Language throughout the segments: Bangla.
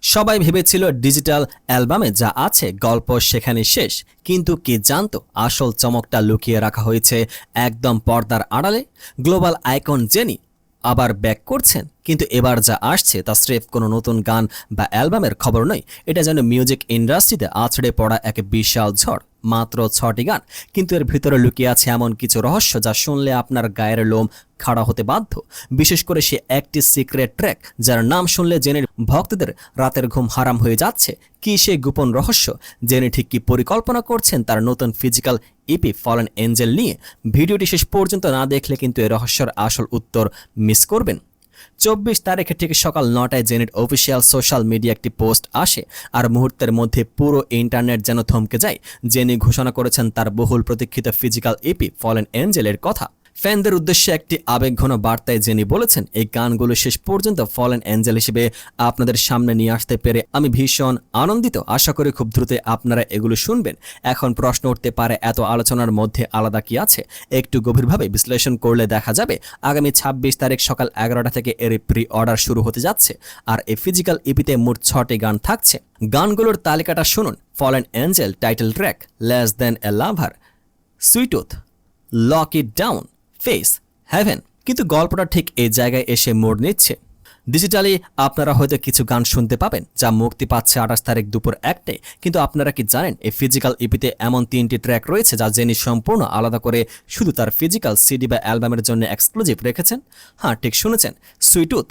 সবাই ভেবেছিল ডিজিটাল অ্যালবামে যা আছে গল্প সেখানে শেষ, কিন্তু কে জানতো আসল চমকটা লুকিয়ে রাখা হয়েছে একদম পর্দার আড়ালে। গ্লোবাল আইকন জেনি আবার ব্যাক করছেন, কিন্তু এবার যা আসছে তা স্রেফ কোনো নতুন গান বা অ্যালবামের খবর নয়। এটা যেন মিউজিক ইন্ডাস্ট্রিতে আছড়ে পড়া এক বিশাল ঝড়। মাত্র 6টি গান, কিন্তু এর ভিতরে লুকিয়ে আছে এমন কিছু রহস্য যা শুনলে আপনার গায়ের লোম খাড়া হতে বাধ্য। বিশেষ করে সে একটি সিক্রেট ট্র্যাক যার নাম শুনলে জেনের ভক্তদের রাতের ঘুম হারাম হয়ে যাচ্ছে। কি সেই গোপন রহস্য? জেনে ঠিক কি পরিকল্পনা করছেন তার নতুন ফিজিক্যাল ইপি ফলেন এঞ্জেল নিয়ে? ভিডিওটি শেষ পর্যন্ত না দেখলে কিন্তু এই রহস্যের আসল উত্তর মিস করবেন। 24 তারিখে ঠিক সকাল 9টায় জেনির অফিসিয়াল সোশ্যাল মিডিয়া একটি পোস্ট আসে, আর মুহূর্তের মধ্যে পুরো ইন্টারনেট যেন থমকে যায়। জেনি ঘোষণা করেছেন তার বহুল প্রতীক্ষিত ফিজিক্যাল ইপি ফলেন এঞ্জেলের কথা। ফ্যানদের উদ্দেশ্যে একটি আবেগঘন বার্তায় জেনি বলেছেন, এই গানগুলো শেষ পর্যন্ত ফলেন এঞ্জেল হিসেবে আপনাদের সামনে নিয়ে আসতে পেরে আমি ভীষণ আনন্দিত। আশা করি খুব দ্রুত আপনারা এগুলো শুনবেন। এখন প্রশ্ন উঠতে পারে, এত আলোচনার মধ্যে আলাদা কি আছে? একটু গভীরভাবে বিশ্লেষণ করলে দেখা যাবে আগামী 26 তারিখ সকাল 11টা থেকে এর প্রি অর্ডার শুরু হতে যাচ্ছে, আর এই ফিজিক্যাল ইপিতে মোট 6টি গান থাকছে। গানগুলোর তালিকাটা শুনুন: fallen angel title track, less than a lover, sweet tooth, lock it down, face, heaven. কিন্তু গল্পটা ঠিক এই জায়গায় এসে মোড় নিচ্ছে। ডিজিটালি আপনারা হয়তো কিছু গান শুনতে পাবেন যা মুক্তি পাচ্ছে 28 তারিখ দুপুর 1টায়, কিন্তু আপনারা কি জানেন এই ফিজিক্যাল ইপিতে এমন 3টি ট্র্যাক রয়েছে যা জেনি সম্পূর্ণ আলাদা করে শুধু তার ফিজিক্যাল সিডি বা অ্যালবামের জন্য এক্সক্লুসিভ রেখেছেন? হ্যাঁ, ঠিক শুনেছেন, সুইটুথ,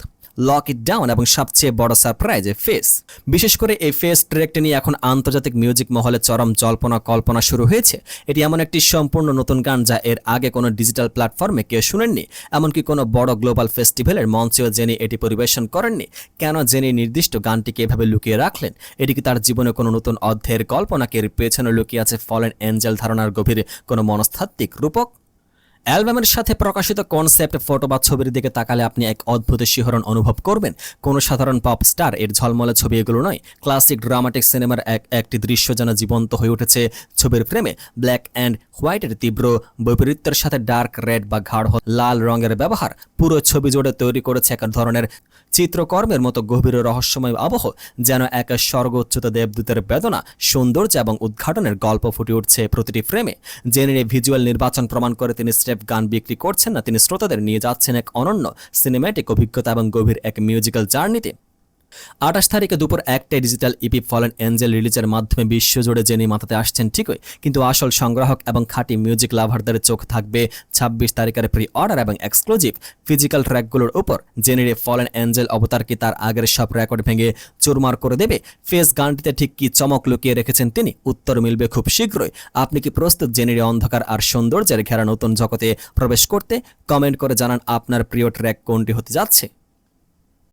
লক ইট ডাউন এবং সবচেয়ে বড় সারপ্রাইজ ফেস। বিশেষ করে এই ফেস ট্র্যাকটি নিয়ে এখন আন্তর্জাতিক মিউজিক মহলে চরম জল্পনা কল্পনা শুরু হয়েছে। এটি এমন একটি সম্পূর্ণ নতুন গান যা এর আগে কোনো ডিজিটাল প্ল্যাটফর্মে কেউ শুনেননি, এমনকি কোনো বড় গ্লোবাল ফেস্টিভ্যালের মঞ্চেও জেনি এটি পরিবেশন করেননি। কেন জেনি নির্দিষ্ট গানটিকে এভাবে লুকিয়ে রাখলেন? এটি কি তার জীবনে কোনো নতুন অধ্যায়ের কল্পনাকে? এর পেছনে লুকিয়ে আছে ফলেন এঞ্জেল ধারণার গভীর কোনো মনস্তাত্ত্বিক রূপক? অ্যালবামের সাথে প্রকাশিত কনসেপ্ট ফটো বা ছবির দিকে তাকালে আপনি এক অদ্ভুত শিহরণ অনুভব করবেন। কোনো সাধারণ পপ স্টার এর ঝলমলে ছবি এগুলো নয়। ক্লাসিক ড্রামাটিক সিনেমার একটি দৃশ্য যেন জীবন্ত হয়ে উঠেছে ছবির ফ্রেমে। ব্ল্যাক অ্যান্ড হোয়াইটের তীব্র বৈপরীত্যের সাথে ডার্ক রেড বা গাঢ় লাল রঙের ব্যবহার পুরো ছবি জুড়ে তৈরি করেছে এক ধরনের চিত্রকর্মের মতো গভীর রহস্যময় আবহ, যেন এক স্বর্গোচ্যুত দেবদূতের বেদনা, সৌন্দর্য এবং উদ্ঘাটনের গল্প ফুটে উঠছে প্রতিটি ফ্রেমে। জেনির ভিজুয়াল নির্বাচন প্রমাণ করে তিনি স্রেফ গান বিক্রি করছেন না, তিনি শ্রোতাদের নিয়ে যাচ্ছেন এক অনন্য সিনেম্যাটিক অভিজ্ঞতা এবং গভীর এক মিউজিক্যাল জার্নিতে। 28 তারিখে দুপুর 1টায় ডিজিটাল ইপি ফলেন এঞ্জেল রিলিজের মাধ্যমে বিশ্বজুড়ে জেনি মাথাতে আসছেন ঠিকই, কিন্তু আসল সংগ্রাহক এবং খাঁটি মিউজিক লাভারদের চোখ থাকবে 26 তারিখের প্রি অর্ডার এবং এক্সক্লুসিভ ফিজিক্যাল ট্র্যাকগুলোর উপর। জেনির ফলেন এঞ্জেল অবতার কি তার আগের সব রেকর্ড ভেঙে চুরমার করে দেবে? ফেস গানটিতে ঠিক কি চমক লুকিয়ে রেখেছেন তিনি? উত্তর মিলবে খুব শীঘ্রই। আপনি কি প্রস্তুত জেনির অন্ধকার আর সৌন্দর্যের ঘেরা নতুন জগতে প্রবেশ করতে? কমেন্ট করে জানান আপনার প্রিয় ট্র্যাক কোনটি হতে যাচ্ছে।